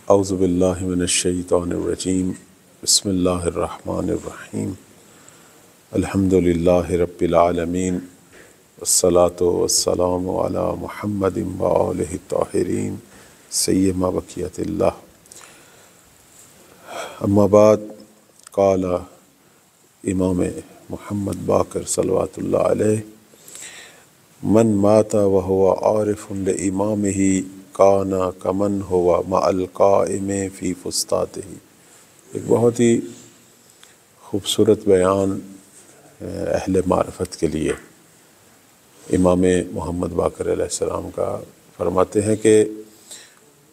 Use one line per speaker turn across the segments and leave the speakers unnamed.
اعوذ باللہ من الشیطان الرجیم بسم اللہ الرحمن الرحیم الحمد للہ رب العالمین والصلاة والسلام علی محمد وآلہ الطاہرین سیما بقیت اللہ اما بعد قال امام محمد باقر صلوات اللہ علیہ من مات وهو عارف لامامہ کان کمن ہوا مع القائم فی فسطاطہ۔ ایک بہت ہی خوبصورت بیان اہل معرفت کے لیے امام محمد باقر علیہ السلام کا فرماتے ہیں کہ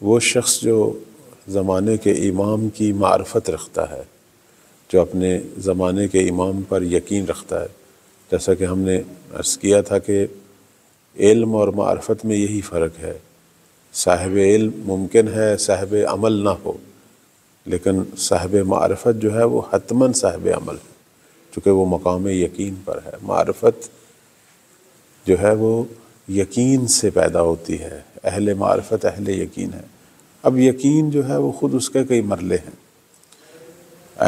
وہ شخص جو زمانے کے امام کی معرفت رکھتا ہے، جو اپنے زمانے کے امام پر یقین رکھتا ہے، جیسا کہ ہم نے عرض کیا تھا کہ علم اور معرفت میں یہی فرق ہے۔ صاحب علم ممکن ہے صاحب عمل نہ ہو، لیکن صاحب معرفت جو ہے وہ حتماً صاحب عمل ہے، چونکہ وہ مقام یقین پر ہے۔ معرفت جو ہے وہ یقین سے پیدا ہوتی ہے، اہل معرفت اہل یقین ہے۔ اب یقین جو ہے وہ خود اس کے کئی مرحلے ہیں،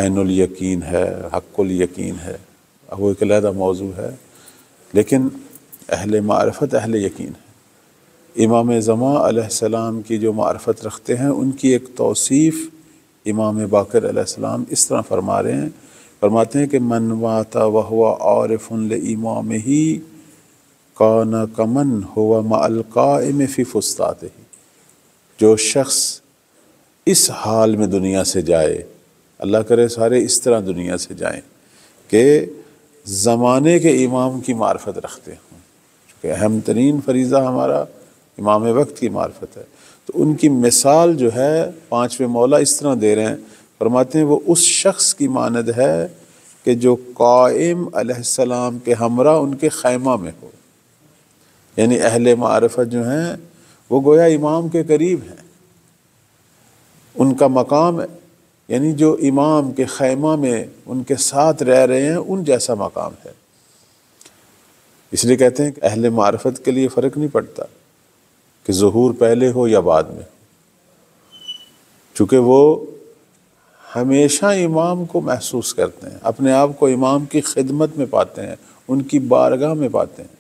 عین الیقین ہے، حق الیقین ہے، اب وہ ایک علیحدہ موضوع ہے، لیکن اہل معرفت اہل یقین ہے۔ امام زمان علیہ السلام کی جو معرفت رکھتے ہیں ان کی ایک توصیف امام باقر علیہ السلام اس طرح فرما رہے ہیں، فرماتے ہیں کہ من مات وهو عارف لامامہ کان کمن ہوا مع القائم فی فسطاطہ۔ جو شخص اس حال میں دنیا سے جائے، اللہ کرے سارے اس طرح دنیا سے جائیں کہ زمانے کے امام کی معرفت رکھتے ہوں، چونکہ اہم ترین فریضہ ہمارا امام وقت کی معرفت ہے، تو ان کی مثال جو ہے پانچویں مولا اس طرح دے رہے ہیں، فرماتے ہیں وہ اس شخص کی مانند ہے کہ جو قائم علیہ السلام کے ہمراہ ان کے خیمہ میں ہو۔ یعنی اہل معرفت جو ہیں وہ گویا امام کے قریب ہیں، ان کا مقام یعنی جو امام کے خیمہ میں ان کے ساتھ رہ رہے ہیں ان جیسا مقام ہے۔ اس لیے کہتے ہیں کہ اہل معرفت کے لیے فرق نہیں پڑتا کہ ظہور پہلے ہو یا بعد میں، چونکہ وہ ہمیشہ امام کو محسوس کرتے ہیں، اپنے آپ کو امام کی خدمت میں پاتے ہیں، ان کی بارگاہ میں پاتے ہیں۔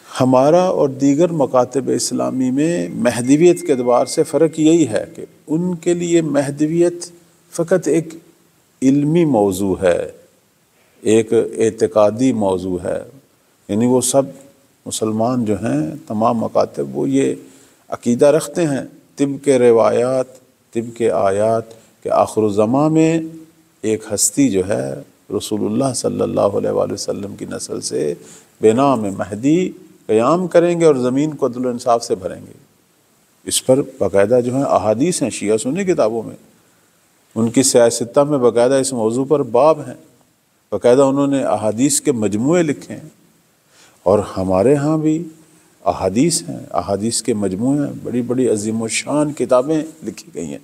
ہمارا اور دیگر مکاتب اسلامی میں مہدویت کے اعتبار سے فرق یہی ہے کہ ان کے لیے مہدویت فقط ایک علمی موضوع ہے، ایک اعتقادی موضوع ہے، یعنی وہ سب مسلمان جو ہیں تمام مکاتب وہ یہ عقیدہ رکھتے ہیں طبق روایات طبق آیات کہ آخر الزمان میں ایک ہستی جو ہے رسول اللہ صلی اللہ علیہ وآلہ وسلم کی نسل سے بنام مہدی قیام کریں گے اور زمین کو عدل و انصاف سے بھریں گے۔ اس پر باقاعدہ جو ہیں احادیث ہیں شیعہ سنی کتابوں میں، ان کی سیاستہ میں باقاعدہ اس موضوع پر باب ہیں، باقاعدہ انہوں نے احادیث کے مجموعے لکھے ہیں، اور ہمارے ہاں بھی احادیث ہیں، احادیث کے مجموعے ہیں، بڑی بڑی عظیم الشان کتابیں لکھی گئی ہیں۔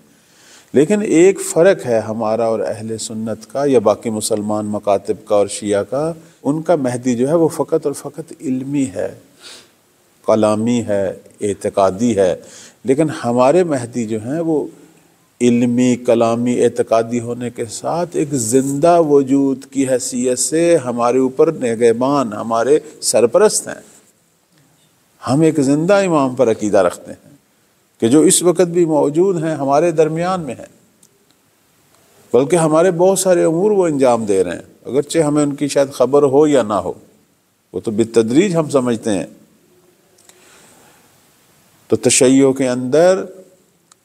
لیکن ایک فرق ہے ہمارا اور اہل سنت کا یا باقی مسلمان مکاتب کا اور شیعہ کا، ان کا مہدی جو ہے وہ فقط اور فقط علمی ہے، کلامی ہے، اعتقادی ہے، لیکن ہمارے مہدی جو ہیں وہ علمی کلامی اعتقادی ہونے کے ساتھ ایک زندہ وجود کی حیثیت سے ہمارے اوپر نگہبان، ہمارے سرپرست ہیں۔ ہم ایک زندہ امام پر عقیدہ رکھتے ہیں کہ جو اس وقت بھی موجود ہیں، ہمارے درمیان میں ہیں، بلکہ ہمارے بہت سارے امور وہ انجام دے رہے ہیں، اگرچہ ہمیں ان کی شاید خبر ہو یا نہ ہو، وہ تو بالتدریج ہم سمجھتے ہیں۔ تو تشیع کے اندر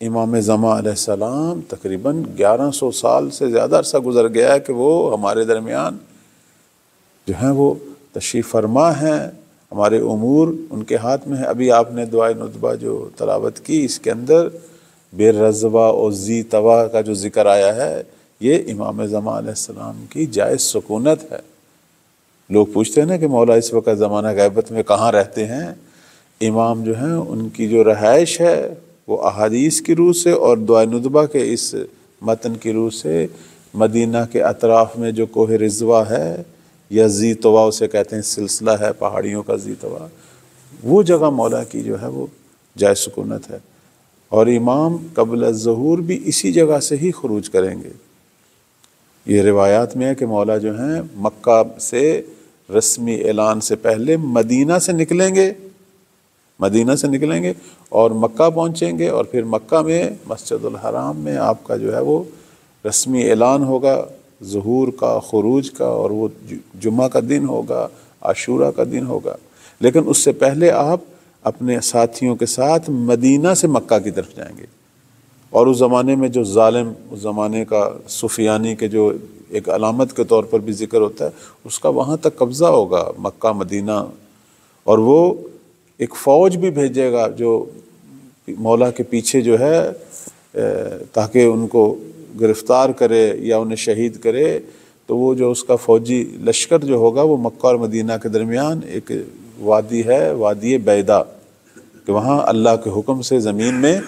امام زمان علیہ السلام تقریباً 1100 سال سے زیادہ عرصہ گزر گیا ہے کہ وہ ہمارے درمیان جو ہیں وہ تشریف فرما ہیں، ہمارے امور ان کے ہاتھ میں ہیں۔ ابھی آپ نے دعائے ندبہ جو تلاوت کی، اس کے اندر بے رضوہ اور ذی طوا کا جو ذکر آیا ہے، یہ امام زمان علیہ السلام کی جائز سکونت ہے۔ لوگ پوچھتے ہیں نا کہ مولا اس وقت زمانہ غیبت میں کہاں رہتے ہیں؟ امام جو ہیں ان کی جو رہائش ہے وہ احادیث کی روح سے اور دعائے ندبہ کے اس متن کی روح سے مدینہ کے اطراف میں جو کوہ رضوہ ہے یا ذی طوا اسے کہتے ہیں، سلسلہ ہے پہاڑیوں کا ذی طوا، وہ جگہ مولا کی جو ہے وہ جائے سکونت ہے۔ اور امام قبل الظہور بھی اسی جگہ سے ہی خروج کریں گے۔ یہ روایات میں ہے کہ مولا جو ہیں مکہ سے رسمی اعلان سے پہلے مدینہ سے نکلیں گے، مدینہ سے نکلیں گے اور مکہ پہنچیں گے، اور پھر مکہ میں مسجد الحرام میں آپ کا جو ہے وہ رسمی اعلان ہوگا ظہور کا، خروج کا، اور وہ جمعہ کا دن ہوگا، عاشورہ کا دن ہوگا۔ لیکن اس سے پہلے آپ اپنے ساتھیوں کے ساتھ مدینہ سے مکہ کی طرف جائیں گے، اور اس زمانے میں جو ظالم، اس زمانے کا سفیانی کے جو ایک علامت کے طور پر بھی ذکر ہوتا ہے، اس کا وہاں تک قبضہ ہوگا مکہ مدینہ، اور وہ ایک فوج بھی بھیجے گا جو مولا کے پیچھے جو ہے تاکہ ان کو گرفتار کرے یا انہیں شہید کرے۔ تو وہ جو اس کا فوجی لشکر جو ہوگا وہ مکہ اور مدینہ کے درمیان ایک وادی ہے، وادی بیدا، کہ وہاں اللہ کے حکم سے زمین میں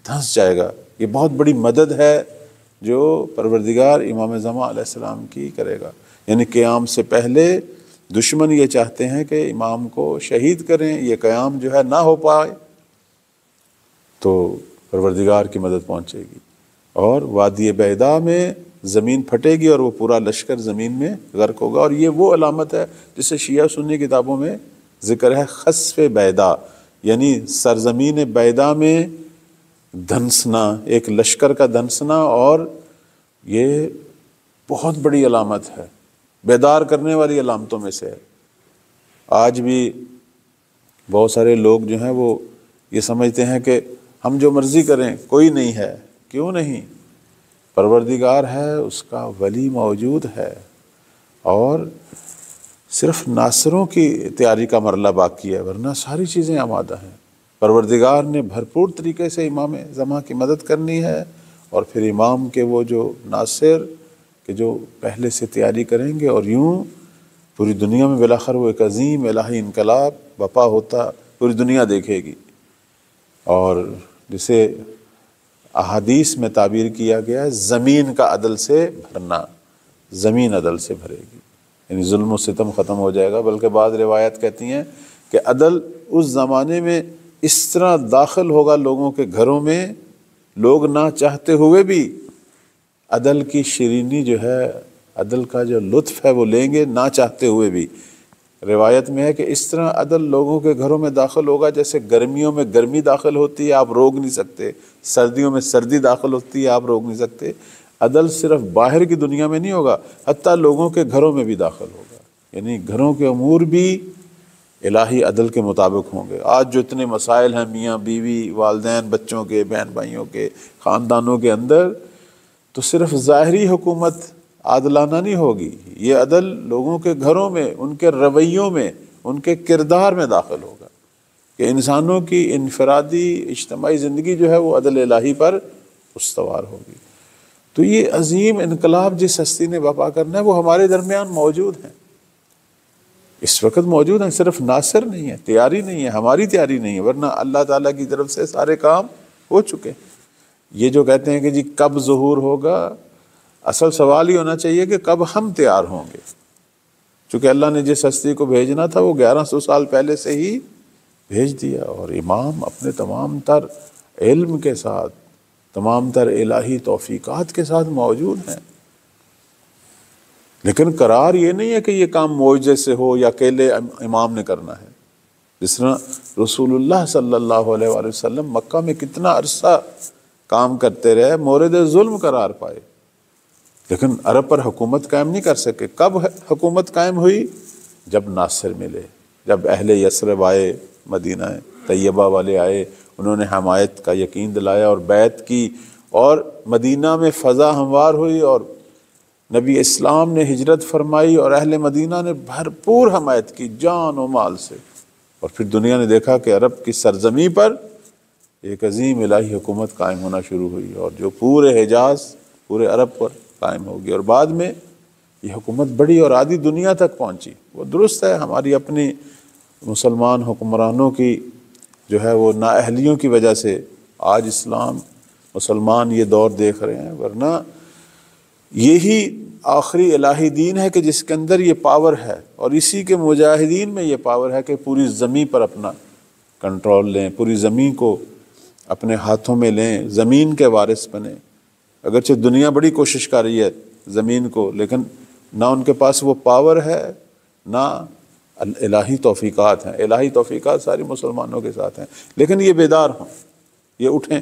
دھنس جائے گا۔ یہ بہت بڑی مدد ہے جو پروردگار امام زمان علیہ السلام کی کرے گا، یعنی قیام سے پہلے دشمن یہ چاہتے ہیں کہ امام کو شہید کریں، یہ قیام جو ہے نہ ہو پائے، تو پروردگار کی مدد پہنچے گی اور وادی بیدا میں زمین پھٹے گی اور وہ پورا لشکر زمین میں غرق ہوگا۔ اور یہ وہ علامت ہے جسے شیعہ سنی کتابوں میں ذکر ہے، خسف بیدا، یعنی سرزمین بیدا میں دھنسنا، ایک لشکر کا دھنسنا، اور یہ بہت بڑی علامت ہے، بیدار کرنے والی علامتوں میں سے ہے۔ آج بھی بہت سارے لوگ جو ہیں وہ یہ سمجھتے ہیں کہ ہم جو مرضی کریں، کوئی نہیں ہے۔ کیوں نہیں؟ پروردگار ہے، اس کا ولی موجود ہے، اور صرف ناصروں کی تیاری کا مرحلہ باقی ہے، ورنہ ساری چیزیں آمادہ ہیں۔ پروردگار نے بھرپور طریقے سے امام زمان کی مدد کرنی ہے، اور پھر امام کے وہ جو ناصر کہ جو پہلے سے تیاری کریں گے، اور یوں پوری دنیا میں بالآخر وہ ایک عظیم الہی انقلاب بپا ہوتا پوری دنیا دیکھے گی۔ اور جسے احادیث میں تعبیر کیا گیا ہے، زمین کا عدل سے بھرنا، زمین عدل سے بھرے گی، یعنی ظلم و ستم ختم ہو جائے گا۔ بلکہ بعض روایات کہتی ہیں کہ عدل اس زمانے میں اس طرح داخل ہوگا لوگوں کے گھروں میں، لوگ نہ چاہتے ہوئے بھی عدل کی شیرینی جو ہے، عدل کا جو لطف ہے وہ لیں گے نہ چاہتے ہوئے بھی۔ روایت میں ہے کہ اس طرح عدل لوگوں کے گھروں میں داخل ہوگا جیسے گرمیوں میں گرمی داخل ہوتی ہے، آپ روک نہیں سکتے، سردیوں میں سردی داخل ہوتی ہے، آپ روک نہیں سکتے۔ عدل صرف باہر کی دنیا میں نہیں ہوگا، حتیٰ لوگوں کے گھروں میں بھی داخل ہوگا، یعنی گھروں کے امور بھی الہی عدل کے مطابق ہوں گے۔ آج جو اتنے مسائل ہیں میاں بیوی، والدین بچوں کے، بہن بھائیوں کے، خاندانوں کے اندر، تو صرف ظاہری حکومت عادلانہ نہیں ہوگی، یہ عدل لوگوں کے گھروں میں، ان کے رویوں میں، ان کے کردار میں داخل ہوگا، کہ انسانوں کی انفرادی اجتماعی زندگی جو ہے وہ عدل الہی پر استوار ہوگی۔ تو یہ عظیم انقلاب جس ہستی نے برپا کرنا ہے وہ ہمارے درمیان موجود ہیں، اس وقت موجود ہیں، صرف ناصر نہیں ہے، تیاری نہیں ہے، ہماری تیاری نہیں ہے، ورنہ اللہ تعالیٰ کی طرف سے سارے کام ہو چکے۔ یہ جو کہتے ہیں کہ جی کب ظہور ہوگا، اصل سوال یہ ہونا چاہیے کہ کب ہم تیار ہوں گے، چونکہ اللہ نے جس ہستی کو بھیجنا تھا وہ 1100 سال پہلے سے ہی بھیج دیا، اور امام اپنے تمام تر علم کے ساتھ، تمام تر الہی توفیقات کے ساتھ موجود ہیں۔ لیکن قرار یہ نہیں ہے کہ یہ کام معجزے سے ہو یا اکیلے امام نے کرنا ہے۔ جس طرح رسول اللہ صلی اللہ علیہ وآلہ وسلم مکہ میں کتنا عرصہ کام کرتے رہے، مورد ظلم قرار پائے، لیکن عرب پر حکومت قائم نہیں کر سکے۔ کب حکومت قائم ہوئی؟ جب ناصر ملے، جب اہل یثرب آئے، مدینہ طیبہ والے آئے، انہوں نے حمایت کا یقین دلایا اور بیعت کی، اور مدینہ میں فضا ہموار ہوئی، اور نبی اسلام نے ہجرت فرمائی، اور اہل مدینہ نے بھرپور حمایت کی جان و مال سے، اور پھر دنیا نے دیکھا کہ عرب کی سرزمین پر ایک عظیم الہی حکومت قائم ہونا شروع ہوئی، اور جو پورے حجاز، پورے عرب پر قائم ہوگی، اور بعد میں یہ حکومت بڑی اور آدھی دنیا تک پہنچی۔ وہ درست ہے ہماری اپنی مسلمان حکمرانوں کی جو ہے وہ نااہلیوں کی وجہ سے آج اسلام، مسلمان یہ دور دیکھ رہے ہیں، ورنہ یہی آخری الہی دین ہے کہ جس کے اندر یہ پاور ہے، اور اسی کے مجاہدین میں یہ پاور ہے کہ پوری زمین پر اپنا کنٹرول لیں، پوری زمین کو اپنے ہاتھوں میں لیں، زمین کے وارث بنیں۔ اگرچہ دنیا بڑی کوشش کر رہی ہے زمین کو، لیکن نہ ان کے پاس وہ پاور ہے، نہ الہی توفیقات ہیں۔ الہی توفیقات ساری مسلمانوں کے ساتھ ہیں، لیکن یہ بیدار ہوں، یہ اٹھیں۔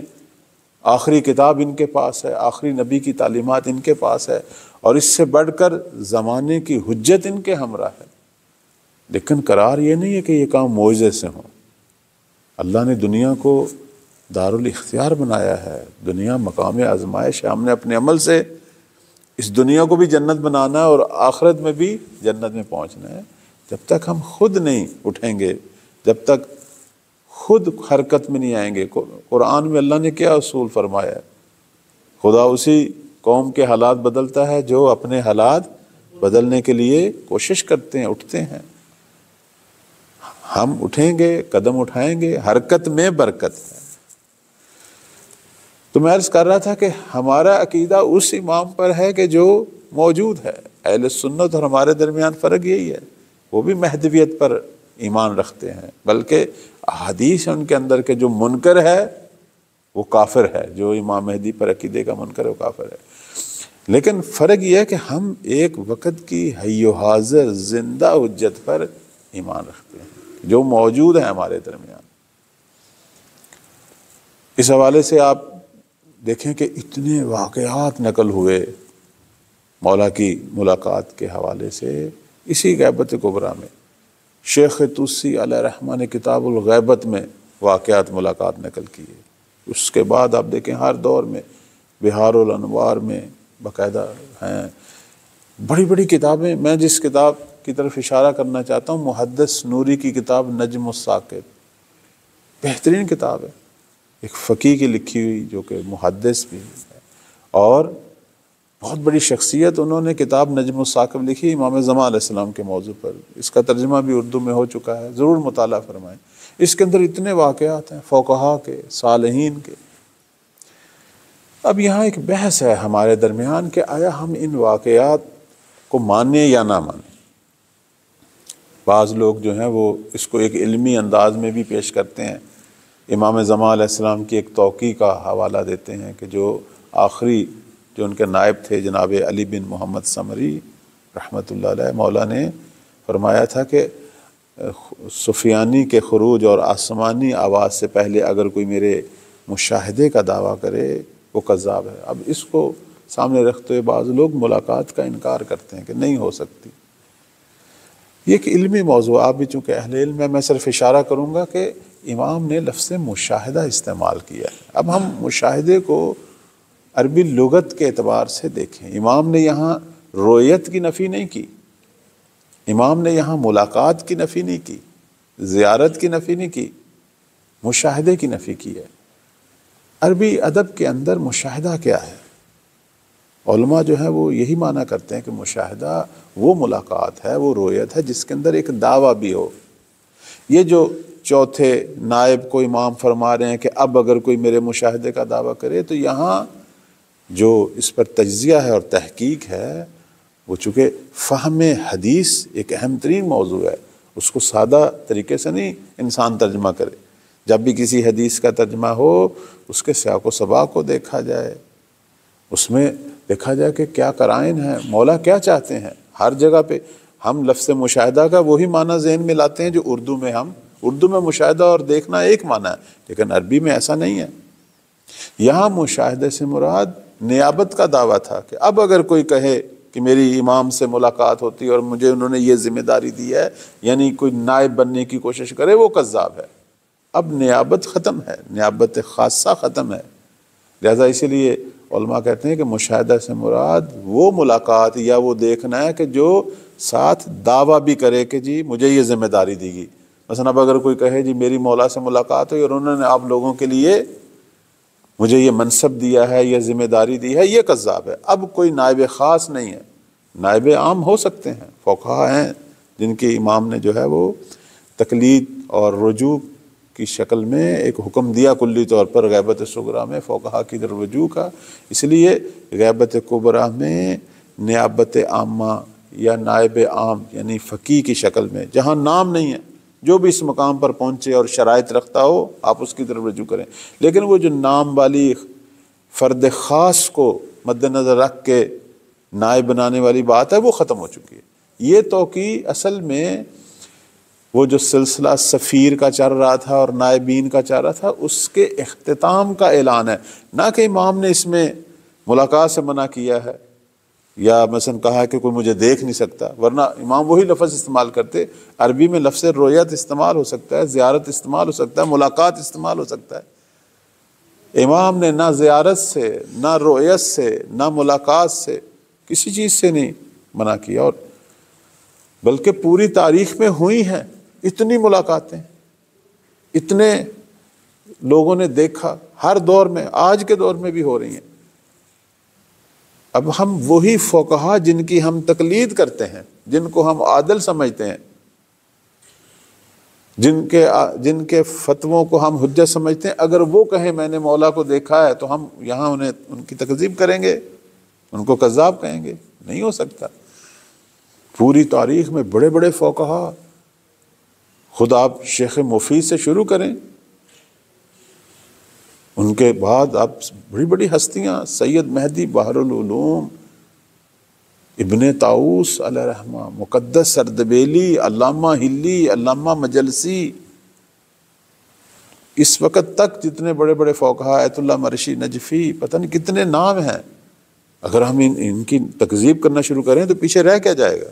آخری کتاب ان کے پاس ہے، آخری نبی کی تعلیمات ان کے پاس ہے، اور اس سے بڑھ کر زمانے کی حجت ان کے ہمراہ ہے۔ لیکن قرار یہ نہیں ہے کہ یہ کام معجزے سے ہوں۔ اللہ نے دنیا کو دارالاختیار بنایا ہے، دنیا مقام آزمائش ہے۔ ہم نے اپنے عمل سے اس دنیا کو بھی جنت بنانا ہے اور آخرت میں بھی جنت میں پہنچنا ہے۔ جب تک ہم خود نہیں اٹھیں گے، جب تک خود حرکت میں نہیں آئیں گے۔ قرآن میں اللہ نے کیا اصول فرمایا ہے؟ خدا اسی قوم کے حالات بدلتا ہے جو اپنے حالات بدلنے کے لیے کوشش کرتے ہیں، اٹھتے ہیں۔ ہم اٹھیں گے، قدم اٹھائیں گے، حرکت میں برکت ہے۔ تو میں عرض کر رہا تھا کہ ہمارا عقیدہ اس امام پر ہے کہ جو موجود ہے۔ اہل سنت اور ہمارے درمیان فرق یہی ہے، وہ بھی مہدویت پر ایمان رکھتے ہیں، بلکہ احادیث ان کے اندر کے جو منکر ہے وہ کافر ہے، جو امام مہدی پر عقیدے کا منکر ہے وہ کافر ہے۔ لیکن فرق یہ ہے کہ ہم ایک وقت کی حی و حاضر زندہ حجت پر ایمان رکھتے ہیں جو موجود ہے ہمارے درمیان۔ اس حوالے سے آپ دیکھیں کہ اتنے واقعات نقل ہوئے مولا کی ملاقات کے حوالے سے۔ اسی غیبت کبریٰ میں شیخ طوسی علیہ رحمہ نے کتاب الغیبت میں واقعات ملاقات نقل کی ہے۔ اس کے بعد آپ دیکھیں ہر دور میں بہار الانوار میں باقاعدہ ہیں بڑی بڑی کتابیں۔ میں جس کتاب کی طرف اشارہ کرنا چاہتا ہوں، محدث نوری کی کتاب نجم الثاقب، بہترین کتاب ہے، ایک فقیہ کی لکھی ہوئی جو کہ محدث بھی ہے، اور بہت بڑی شخصیت۔ انہوں نے کتاب نجم الثاقب لکھی امام زمان علیہ السلام کے موضوع پر۔ اس کا ترجمہ بھی اردو میں ہو چکا ہے، ضرور مطالعہ فرمائیں۔ اس کے اندر اتنے واقعات ہیں فقہا کے، صالحین کے۔ اب یہاں ایک بحث ہے ہمارے درمیان کہ آیا ہم ان واقعات کو مانیں یا نہ مانیں۔ بعض لوگ جو ہیں وہ اس کو ایک علمی انداز میں بھی پیش کرتے ہیں، امام زمان علیہ السلام کی ایک توقیع کا حوالہ دیتے ہیں کہ جو آخری جو ان کے نائب تھے جناب علی بن محمد سمری رحمۃ اللہ علیہ، مولا نے فرمایا تھا کہ سفیانی کے خروج اور آسمانی آواز سے پہلے اگر کوئی میرے مشاہدے کا دعویٰ کرے وہ کذاب ہے۔ اب اس کو سامنے رکھتے ہوئے بعض لوگ ملاقات کا انکار کرتے ہیں کہ نہیں ہو سکتی۔ یہ ایک علمی موضوع، آپ بھی چونکہ اہل علم ہے، میں صرف اشارہ کروں گا کہ امام نے لفظ مشاہدہ استعمال کیا ہے۔ اب ہم مشاہدے کو عربی لغت کے اعتبار سے دیکھیں، امام نے یہاں رؤیت کی نفی نہیں کی، امام نے یہاں ملاقات کی نفی نہیں کی، زیارت کی نفی نہیں کی، مشاہدے کی نفی کی ہے۔ عربی ادب کے اندر مشاہدہ کیا ہے؟ علماء جو ہیں وہ یہی معنی کرتے ہیں کہ مشاہدہ وہ ملاقات ہے، وہ رؤیت ہے جس کے اندر ایک دعویٰ بھی ہو۔ یہ جو چوتھے نائب کو امام فرما رہے ہیں کہ اب اگر کوئی میرے مشاہدے کا دعویٰ کرے، تو یہاں جو اس پر تجزیہ ہے اور تحقیق ہے وہ چونکہ فہم حدیث ایک اہم ترین موضوع ہے، اس کو سادہ طریقے سے نہیں انسان ترجمہ کرے۔ جب بھی کسی حدیث کا ترجمہ ہو اس کے سیاق و سباق کو دیکھا جائے، اس میں دیکھا جائے کہ کیا قرائن ہیں، مولا کیا چاہتے ہیں۔ ہر جگہ پہ ہم لفظ مشاہدہ کا وہی معنی ذہن میں لاتے ہیں جو اردو میں مشاہدہ اور دیکھنا ایک معنی ہے، لیکن عربی میں ایسا نہیں ہے۔ یہاں مشاہدے سے مراد نیابت کا دعویٰ تھا کہ اب اگر کوئی کہے کہ میری امام سے ملاقات ہوتی اور مجھے انہوں نے یہ ذمہ داری دی ہے، یعنی کوئی نائب بننے کی کوشش کرے، وہ کذاب ہے۔ اب نیابت ختم ہے، نیابت خاصہ ختم ہے، لہذا اسی لیے علماء کہتے ہیں کہ مشاہدہ سے مراد وہ ملاقات یا وہ دیکھنا ہے کہ جو ساتھ دعویٰ بھی کرے کہ جی مجھے یہ ذمہ داری دی گئی۔ مثلا اب اگر کوئی کہے جی میری مولا سے ملاقات ہوئی اور انہوں نے آپ لوگوں کے لیے مجھے یہ منصب دیا ہے، یہ ذمہ داری دی ہے، یہ کذاب ہے۔ اب کوئی نائب خاص نہیں ہے، نائب عام ہو سکتے ہیں، فقہا ہیں جن کے امام نے جو ہے وہ تقلید اور رجوع کی شکل میں ایک حکم دیا کلی طور پر غیبت صغریٰ میں فقہا کی در رجوع کا۔ اس لیے غیبت کبریٰ میں نیابت عامہ یا نائب عام یعنی فقیہ کی شکل میں جہاں نام نہیں ہے، جو بھی اس مقام پر پہنچے اور شرائط رکھتا ہو آپ اس کی طرف رجوع کریں، لیکن وہ جو نام والی فرد خاص کو مد نظر رکھ کے نائب بنانے والی بات ہے وہ ختم ہو چکی ہے۔ یہ توقیع اصل میں وہ جو سلسلہ سفیر کا چل رہا تھا اور نائبین کا چل رہا تھا اس کے اختتام کا اعلان ہے، نہ کہ امام نے اس میں ملاقات سے منع کیا ہے یا مثلا کہا ہے کہ کوئی مجھے دیکھ نہیں سکتا، ورنہ امام وہی لفظ استعمال کرتے۔ عربی میں لفظ رویت استعمال ہو سکتا ہے، زیارت استعمال ہو سکتا ہے، ملاقات استعمال ہو سکتا ہے۔ امام نے نہ زیارت سے، نہ رویت سے، نہ ملاقات سے، کسی چیز سے نہیں منع کیا، اور بلکہ پوری تاریخ میں ہوئی ہیں اتنی ملاقاتیں، اتنے لوگوں نے دیکھا، ہر دور میں، آج کے دور میں بھی ہو رہی ہیں۔ اب ہم وہی فقہا جن کی ہم تقلید کرتے ہیں، جن کو ہم عادل سمجھتے ہیں، جن کے فتووں کو ہم حجت سمجھتے ہیں، اگر وہ کہیں میں نے مولا کو دیکھا ہے تو ہم یہاں ان کی تکذیب کریں گے، ان کو کذاب کہیں گے؟ نہیں ہو سکتا۔ پوری تاریخ میں بڑے بڑے فقہا، خود آپ شیخ مفید سے شروع کریں، ان کے بعد آپ بڑی بڑی ہستیاں، سید مہدی بحر العلوم، ابن طاؤس علیہ رحمہ، مقدس سردبیلی، علامہ ہلی، علامہ مجلسی، اس وقت تک جتنے بڑے بڑے فقہا، ایت اللہ مرشی نجفی، پتہ نہیں کتنے نام ہیں، اگر ہم ان کی تکذیب کرنا شروع کریں تو پیچھے رہ کیا جائے گا؟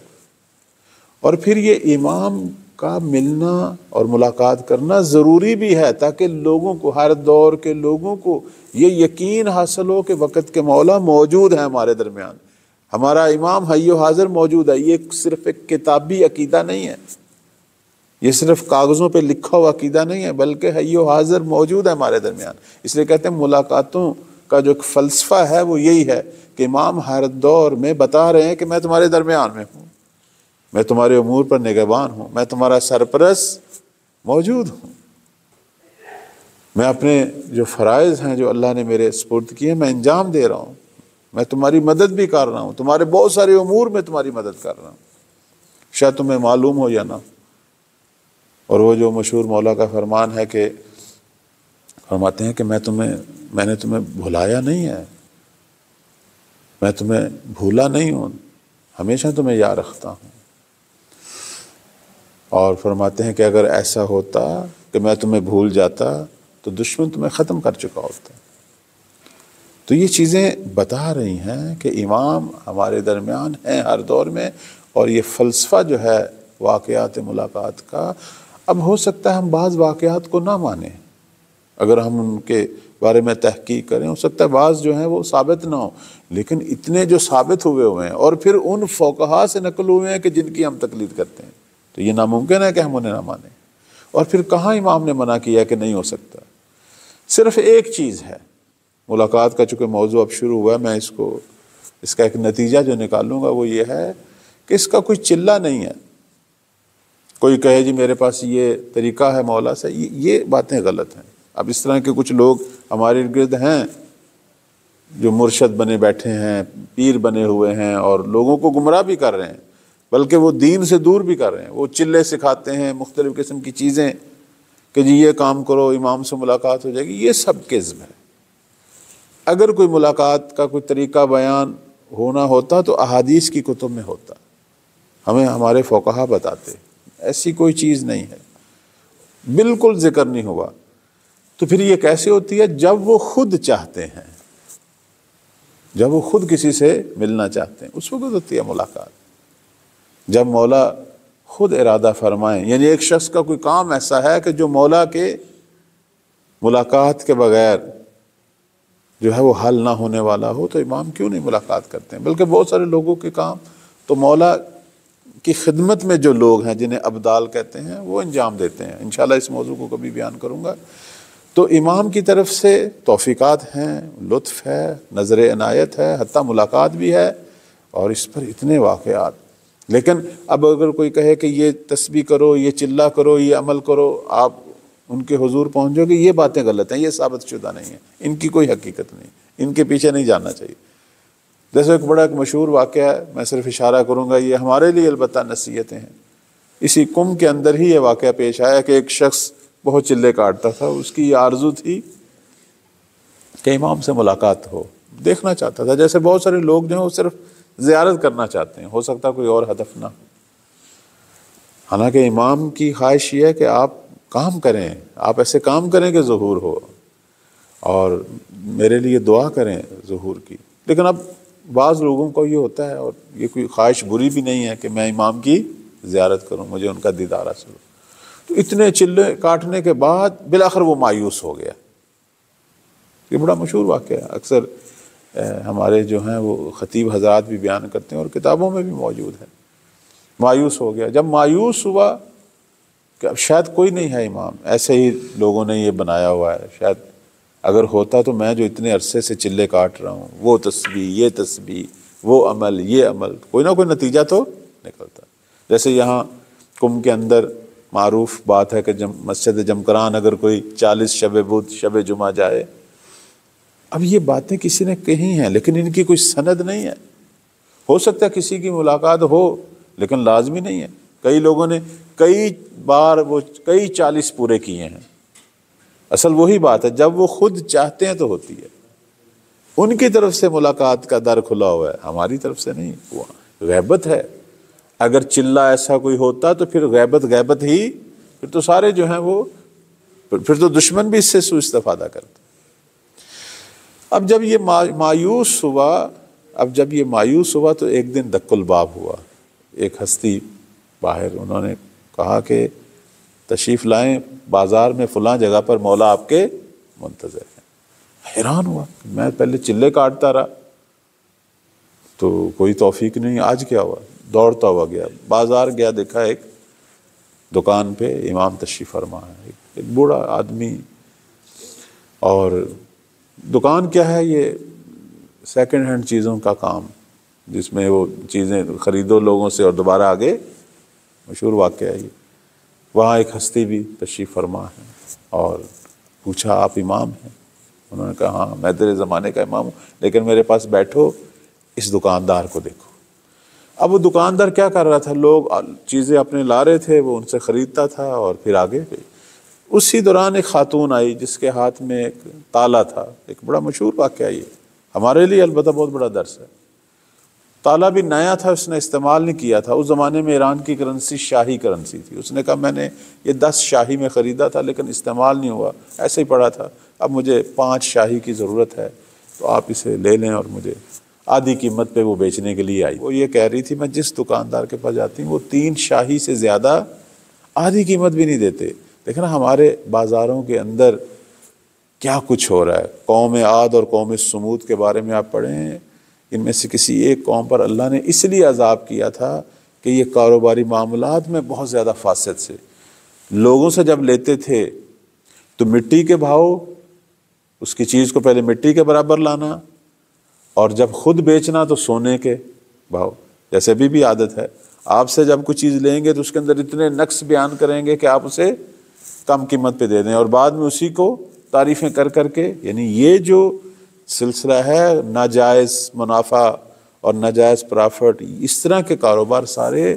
اور پھر یہ امام کا ملنا اور ملاقات کرنا ضروری بھی ہے تاکہ لوگوں کو، ہر دور کے لوگوں کو یہ یقین حاصل ہو کہ وقت کے مولا موجود ہیں ہمارے درمیان، ہمارا امام حی و حاضر موجود ہے۔ یہ صرف ایک کتابی عقیدہ نہیں ہے، یہ صرف کاغذوں پہ لکھا ہوا عقیدہ نہیں ہے، بلکہ حی و حاضر موجود ہے ہمارے درمیان۔ اس لیے کہتے ہیں ملاقاتوں کا جو ایک فلسفہ ہے وہ یہی ہے کہ امام ہر دور میں بتا رہے ہیں کہ میں تمہارے درمیان میں ہوں، میں تمہارے امور پر نگہبان ہوں، میں تمہارا سرپرست موجود ہوں، میں اپنے جو فرائض ہیں جو اللہ نے میرے سپرد کیے میں انجام دے رہا ہوں، میں تمہاری مدد بھی کر رہا ہوں، تمہارے بہت سارے امور میں تمہاری مدد کر رہا ہوں، شاید تمہیں معلوم ہو یا نہ۔ اور وہ جو مشہور مولا کا فرمان ہے کہ فرماتے ہیں کہ میں نے تمہیں بھلایا نہیں ہے، میں تمہیں بھولا نہیں ہوں، ہمیشہ تمہیں یاد رکھتا ہوں۔ اور فرماتے ہیں کہ اگر ایسا ہوتا کہ میں تمہیں بھول جاتا تو دشمن تمہیں ختم کر چکا ہوتا۔ تو یہ چیزیں بتا رہی ہیں کہ امام ہمارے درمیان ہیں ہر دور میں، اور یہ فلسفہ جو ہے واقعات ملاقات کا، اب ہو سکتا ہے ہم بعض واقعات کو نہ مانیں، اگر ہم ان کے بارے میں تحقیق کریں، ہو سکتا ہے بعض جو ہیں وہ ثابت نہ ہو، لیکن اتنے جو ثابت ہوئے ہیں اور پھر ان فقہا سے نقل ہوئے ہیں کہ جن کی ہم تقلید کرتے ہیں، تو یہ ناممکن ہے کہ ہم انہیں نہ مانیں۔ اور پھر کہاں امام نے منع کیا کہ نہیں ہو سکتا؟ صرف ایک چیز ہے، ملاقات کا چونکہ موضوع اب شروع ہوا ہے، میں اس کا ایک نتیجہ جو نکالوں گا وہ یہ ہے کہ اس کا کوئی چلہ نہیں ہے۔ کوئی کہے جی میرے پاس یہ طریقہ ہے مولا سے، یہ باتیں غلط ہیں۔ اب اس طرح کے کچھ لوگ ہمارے ارد گرد ہیں جو مرشد بنے بیٹھے ہیں، پیر بنے ہوئے ہیں، اور لوگوں کو گمراہ بھی کر رہے ہیں، بلکہ وہ دین سے دور بھی کر رہے ہیں۔ وہ چلے سکھاتے ہیں، مختلف قسم کی چیزیں کہ جی یہ کام کرو امام سے ملاقات ہو جائے گی، یہ سب کذب ہے۔ اگر کوئی ملاقات کا کوئی طریقہ بیان ہونا ہوتا تو احادیث کی کتب میں ہوتا، ہمیں ہمارے فقہا بتاتے، ایسی کوئی چیز نہیں ہے، بالکل ذکر نہیں ہوا۔ تو پھر یہ کیسے ہوتی ہے؟ جب وہ خود چاہتے ہیں، جب وہ خود کسی سے ملنا چاہتے ہیں، اس وقت ہوتی ہے ملاقات۔ جب مولا خود ارادہ فرمائیں، یعنی ایک شخص کا کوئی کام ایسا ہے کہ جو مولا کے ملاقات کے بغیر جو ہے وہ حل نہ ہونے والا ہو، تو امام کیوں نہیں ملاقات کرتے ہیں؟ بلکہ بہت سارے لوگوں کے کام تو مولا کی خدمت میں جو لوگ ہیں جنہیں ابدال کہتے ہیں وہ انجام دیتے ہیں۔ انشاءاللہ اس موضوع کو کبھی بیان کروں گا۔ تو امام کی طرف سے توفیقات ہیں، لطف ہے، نظر عنایت ہے، حتیٰ ملاقات بھی ہے، اور اس پر اتنے واقعات۔ لیکن اب اگر کوئی کہے کہ یہ تسبیح کرو، یہ چلہ کرو، یہ عمل کرو، آپ ان کے حضور پہنچ جاؤ گے، یہ باتیں غلط ہیں، یہ ثابت شدہ نہیں ہیں، ان کی کوئی حقیقت نہیں، ان کے پیچھے نہیں جانا چاہیے۔ جیسے ایک بڑا ایک مشہور واقعہ ہے، میں صرف اشارہ کروں گا، یہ ہمارے لیے البتہ نصیحتیں ہیں۔ اسی کم کے اندر ہی یہ واقعہ پیش آیا کہ ایک شخص بہت چلے کاٹتا تھا، اس کی یہ آرزو تھی کہ امام سے ملاقات ہو، دیکھنا چاہتا تھا. جیسے بہت سارے لوگ جو ہیں وہ صرف زیارت کرنا چاہتے ہیں، ہو سکتا کوئی اور ہدف نہ. حالانکہ امام کی خواہش یہ ہے کہ آپ کام کریں، آپ ایسے کام کریں کہ ظہور ہو، اور میرے لیے دعا کریں ظہور کی. لیکن اب بعض لوگوں کو یہ ہوتا ہے، اور یہ کوئی خواہش بری بھی نہیں ہے، کہ میں امام کی زیارت کروں، مجھے ان کا دیدار حاصل ہو. تو اتنے چلے کاٹنے کے بعد بالآخر وہ مایوس ہو گیا. یہ بڑا مشہور واقعہ ہے، اکثر ہمارے جو ہیں وہ خطیب حضرات بھی بیان کرتے ہیں اور کتابوں میں بھی موجود ہے. مایوس ہو گیا. جب مایوس ہوا کہ اب شاید کوئی نہیں ہے امام، ایسے ہی لوگوں نے یہ بنایا ہوا ہے، شاید اگر ہوتا تو میں جو اتنے عرصے سے چلے کاٹ رہا ہوں، وہ تسبیح، یہ تسبیح، وہ عمل، یہ عمل، کوئی نہ کوئی نتیجہ تو نکلتا. جیسے یہاں کم کے اندر معروف بات ہے کہ مسجد جمکران اگر کوئی 40 شب بدھ شب جمعہ جائے. اب یہ باتیں کسی نے کہی ہیں لیکن ان کی کوئی سند نہیں ہے. ہو سکتا ہے کسی کی ملاقات ہو لیکن لازمی نہیں ہے. کئی لوگوں نے کئی بار وہ کئی 40 پورے کیے ہیں. اصل وہی بات ہے، جب وہ خود چاہتے ہیں تو ہوتی ہے. ان کی طرف سے ملاقات کا در کھلا ہوا ہے، ہماری طرف سے نہیں. وہ غیبت ہے. اگر چلہ ایسا کوئی ہوتا تو پھر غیبت ہی، پھر تو سارے جو ہیں وہ، پھر تو دشمن بھی اس سے سوء استفادہ کرتے. اب جب یہ مایوس ہوا تو ایک دن دق الباب ہوا. ایک ہستی باہر، انہوں نے کہا کہ تشریف لائیں، بازار میں فلاں جگہ پر مولا آپ کے منتظر ہیں. حیران ہوا، میں پہلے چلے کاٹتا رہا تو کوئی توفیق نہیں، آج کیا ہوا؟ دوڑتا ہوا گیا، بازار گیا، دیکھا ایک دکان پہ امام تشریف فرما ہے، ایک بوڑھا آدمی. اور دکان کیا ہے؟ یہ سیکنڈ ہینڈ چیزوں کا کام، جس میں وہ چیزیں خریدو لوگوں سے اور دوبارہ آگے. مشہور واقعہ ہے یہ. وہاں ایک ہستی بھی تشریف فرما ہے اور پوچھا آپ امام ہیں؟ انہوں نے کہا ہاں میں تیرے زمانے کا امام ہوں، لیکن میرے پاس بیٹھو، اس دکاندار کو دیکھو. اب وہ دکاندار کیا کر رہا تھا؟ لوگ چیزیں اپنے لا رہے تھے، وہ ان سے خریدتا تھا اور پھر آگے گئے. اسی دوران ایک خاتون آئی جس کے ہاتھ میں ایک تالا تھا. ایک بڑا مشہور واقعہ یہ، ہمارے لیے البتہ بہت بڑا درس ہے. تالا بھی نیا تھا، اس نے استعمال نہیں کیا تھا. اس زمانے میں ایران کی کرنسی شاہی کرنسی تھی. اس نے کہا میں نے یہ 10 شاہی میں خریدا تھا لیکن استعمال نہیں ہوا، ایسے ہی پڑا تھا، اب مجھے 5 شاہی کی ضرورت ہے، تو آپ اسے لے لیں. اور مجھے آدھی قیمت پہ وہ بیچنے کے لیے آئی. وہ یہ کہہ رہی تھی میں جس دکاندار کے پاس جاتی ہوں وہ 3 شاہی سے زیادہ آدھی قیمت بھی نہیں دیتے. دیکھنا ہمارے بازاروں کے اندر کیا کچھ ہو رہا ہے. قوم عاد اور قوم سمود کے بارے میں آپ پڑھیں، ان میں سے کسی ایک قوم پر اللہ نے اس لیے عذاب کیا تھا کہ یہ کاروباری معاملات میں بہت زیادہ فاسد سے. لوگوں سے جب لیتے تھے تو مٹی کے بھاؤ، اس کی چیز کو پہلے مٹی کے برابر لانا، اور جب خود بیچنا تو سونے کے بھاؤ. جیسے ابھی بھی عادت ہے، آپ سے جب کوئی چیز لیں گے تو اس کے اندر اتنے نقص بیان کریں گے کہ آپ اسے کم قیمت پہ دے دیں، اور بعد میں اسی کو تعریفیں کر کر کے. یعنی یہ جو سلسلہ ہے ناجائز منافع اور ناجائز پرافٹ، اس طرح کے کاروبار سارے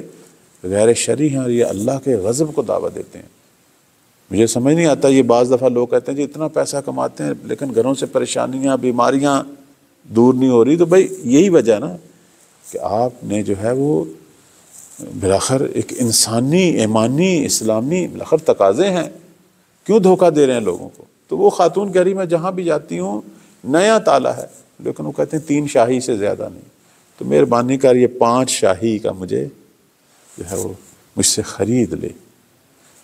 غیر شرعی ہیں اور یہ اللہ کے غضب کو دعوت دیتے ہیں. مجھے سمجھ نہیں آتا، یہ بعض دفعہ لوگ کہتے ہیں جی اتنا پیسہ کماتے ہیں لیکن گھروں سے پریشانیاں بیماریاں دور نہیں ہو رہی. تو بھائی یہی وجہ نا کہ آپ نے جو ہے وہ بلاخر ایک انسانی، ایمانی، اسلامی بلاخر تقاضے ہیں، کیوں دھوکہ دے رہے ہیں لوگوں کو؟ تو وہ خاتون کہہ رہی میں جہاں بھی جاتی ہوں نیا تالا ہے، لیکن وہ کہتے ہیں 3 شاہی سے زیادہ نہیں. تو مہربانی کر یہ 5 شاہی کا مجھے جو ہے وہ مجھ سے خرید لے.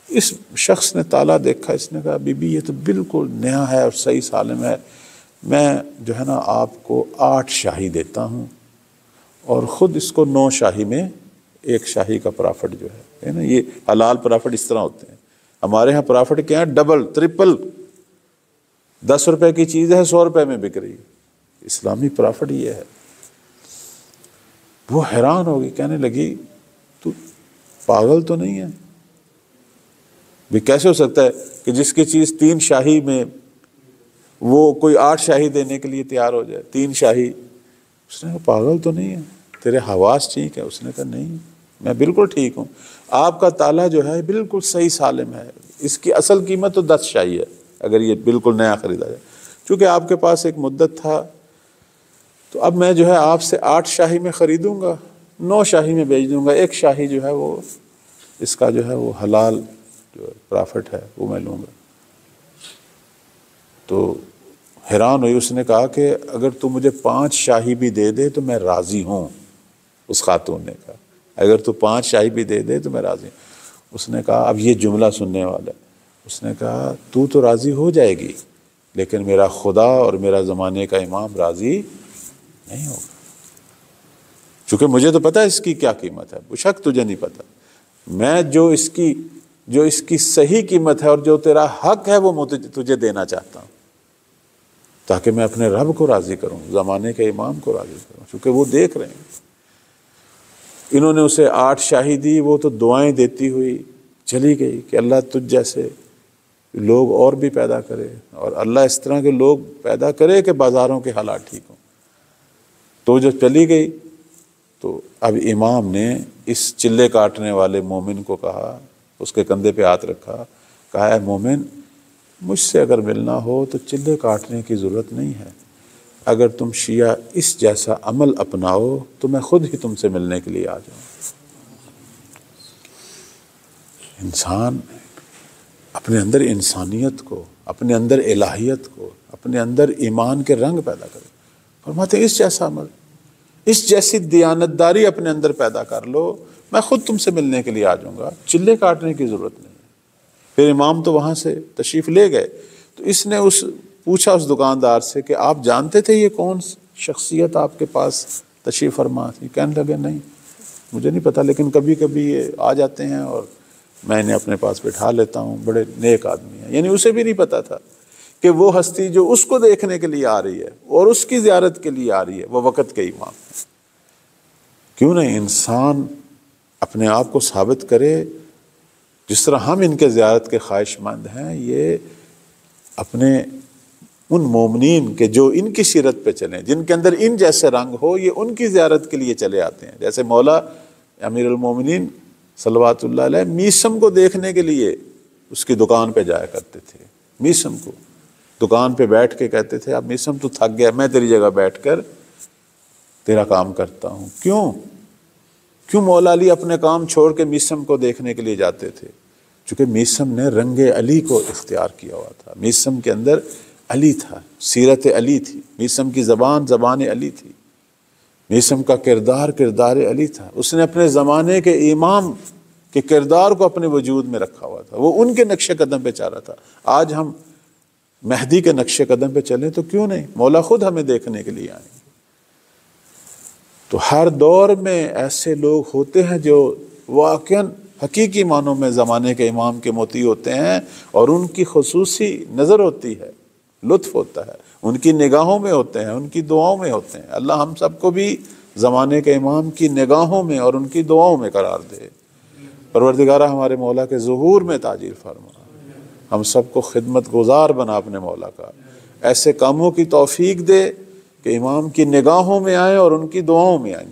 اس شخص نے تالا دیکھا، اس نے کہا بی بی یہ تو بالکل نیا ہے اور صحیح سالم ہے، میں جو ہے نا آپ کو 8 شاہی دیتا ہوں، اور خود اس کو 9 شاہی میں 1 شاہی کا پرافٹ جو ہے نا. یہ حلال پرافٹ اس طرح ہوتے ہیں. ہمارے ہاں پرافٹ کیا ہے؟ Double triple. 10 روپے کی چیز ہے 100 روپے میں بک رہی ہے. اسلامی پرافٹ یہ ہے. وہ حیران ہوگی، کہنے لگی تو پاگل تو نہیں ہے بھی؟ کیسے ہو سکتا ہے کہ جس کی چیز 3 شاہی میں وہ کوئی 8 شاہی دینے کے لیے تیار ہو جائے؟ 3 شاہی. اس نے کہا پاگل تو نہیں ہے، تیرے حواس ٹھیک ہے؟ اس نے کہا نہیں، میں بالکل ٹھیک ہوں، آپ کا تالا جو ہے بالکل صحیح سالم ہے، اس کی اصل قیمت تو 10 شاہی ہے اگر یہ بالکل نیا خریدا جائے، چونکہ آپ کے پاس ایک مدت تھا تو اب میں جو ہے آپ سے 8 شاہی میں خریدوں گا، 9 شاہی میں بیچ دوں گا، 1 شاہی جو ہے وہ اس کا جو ہے وہ حلال جو پرافٹ ہے وہ میں لوں گا۔ تو حیران ہوئی، اس نے کہا کہ اگر تو مجھے 5 شاہی بھی دے دے تو میں راضی ہوں۔ اس خاتون نے کہا اگر تو 5 شاہی بھی دے دے تو میں راضی ہوں۔ اس نے کہا اب یہ جملہ سننے والا ہے، اس نے کہا تو راضی ہو جائے گی لیکن میرا خدا اور میرا زمانے کا امام راضی نہیں ہوگا، چونکہ مجھے تو پتہ ہے اس کی کیا قیمت ہے، وہ شک تجھے نہیں پتہ، میں جو اس کی صحیح قیمت ہے اور جو تیرا حق ہے وہ تجھے دینا چاہتا ہوں تاکہ میں اپنے رب کو راضی کروں، زمانے کے امام کو راضی کروں، چونکہ وہ دیکھ رہے ہیں۔ انہوں نے اسے 8 شاہی دی، وہ تو دعائیں دیتی ہوئی چلی گئی کہ اللہ تجھ جیسے لوگ اور بھی پیدا کرے اور اللہ اس طرح کے لوگ پیدا کرے کہ بازاروں کے حالات ٹھیک ہوں۔ تو جب چلی گئی تو اب امام نے اس چلے کاٹنے والے مومن کو کہا، اس کے کندھے پہ ہاتھ رکھا، کہا اے مومن مجھ سے اگر ملنا ہو تو چلے کاٹنے کی ضرورت نہیں ہے، اگر تم شیعہ اس جیسا عمل اپناؤ تو میں خود ہی تم سے ملنے کے لیے آ جاؤں۔ انسان اپنے اندر انسانیت کو، اپنے اندر الہیت کو، اپنے اندر ایمان کے رنگ پیدا کرے، فرماتے ہیں اس جیسا عمل، اس جیسی دیانتداری اپنے اندر پیدا کر لو، میں خود تم سے ملنے کے لیے آ جاؤں گا، چلے کاٹنے کی ضرورت نہیں۔ پھر امام تو وہاں سے تشریف لے گئے تو اس نے پوچھا اس دکاندار سے کہ آپ جانتے تھے یہ کون شخصیت آپ کے پاس تشریف فرما تھی؟ کہنے لگے نہیں مجھے نہیں پتا، لیکن کبھی کبھی یہ آ جاتے ہیں اور میں انہیں اپنے پاس بٹھا لیتا ہوں، بڑے نیک آدمی ہیں۔ یعنی اسے بھی نہیں پتا تھا کہ وہ ہستی جو اس کو دیکھنے کے لیے آ رہی ہے اور اس کی زیارت کے لیے آ رہی ہے وہ وقت کے امام ہے۔ کیوں نہیں انسان اپنے آپ کو ثابت کرے، جس طرح ہم ان کے زیارت کے خواہش مند ہیں، یہ اپنے ان مومنین کے جو ان کی سیرت پہ چلیں، جن کے اندر ان جیسے رنگ ہو، یہ ان کی زیارت کے لیے چلے آتے ہیں۔ جیسے مولا امیر المومنین صلوات اللہ علیہ میسم کو دیکھنے کے لیے اس کی دکان پہ جایا کرتے تھے، میسم کو دکان پہ بیٹھ کے کہتے تھے اب میسم تو تھک گیا، میں تیری جگہ بیٹھ کر تیرا کام کرتا ہوں۔ کیوں مولا علی اپنے کام چھوڑ کے میسم کو دیکھنے کے لیے جاتے تھے؟ چونکہ میسم نے رنگ علی کو اختیار کیا ہوا تھا، میسم کے اندر علی تھا، سیرت علی تھی، میسم کی زبان علی تھی، میسم کا کردار علی تھا، اس نے اپنے زمانے کے امام کے کردار کو اپنے وجود میں رکھا ہوا تھا، وہ ان کے نقش قدم پہ چل رہا تھا۔ آج ہم مہدی کے نقش قدم پہ چلیں تو کیوں نہیں، مولا خود ہمیں دیکھنے کے لیے آئیں گے۔ تو ہر دور میں ایسے لوگ ہوتے ہیں جو واقعاً حقیقی معنوں میں زمانے کے امام کے موتی ہوتے ہیں، اور ان کی خصوصی نظر ہوتی ہے، لطف ہوتا ہے، ان کی نگاہوں میں ہوتے ہیں، ان کی دعاؤں میں ہوتے ہیں۔ اللہ ہم سب کو بھی زمانے کے امام کی نگاہوں میں اور ان کی دعاؤں میں قرار دے۔ پروردگارہ ہمارے مولا کے ظہور میں تاجیل فرما، ہم سب کو خدمت گزار بنا اپنے مولا کا، ایسے کاموں کی توفیق دے کہ امام کی نگاہوں میں آئیں اور ان کی دعاؤں میں آئیں۔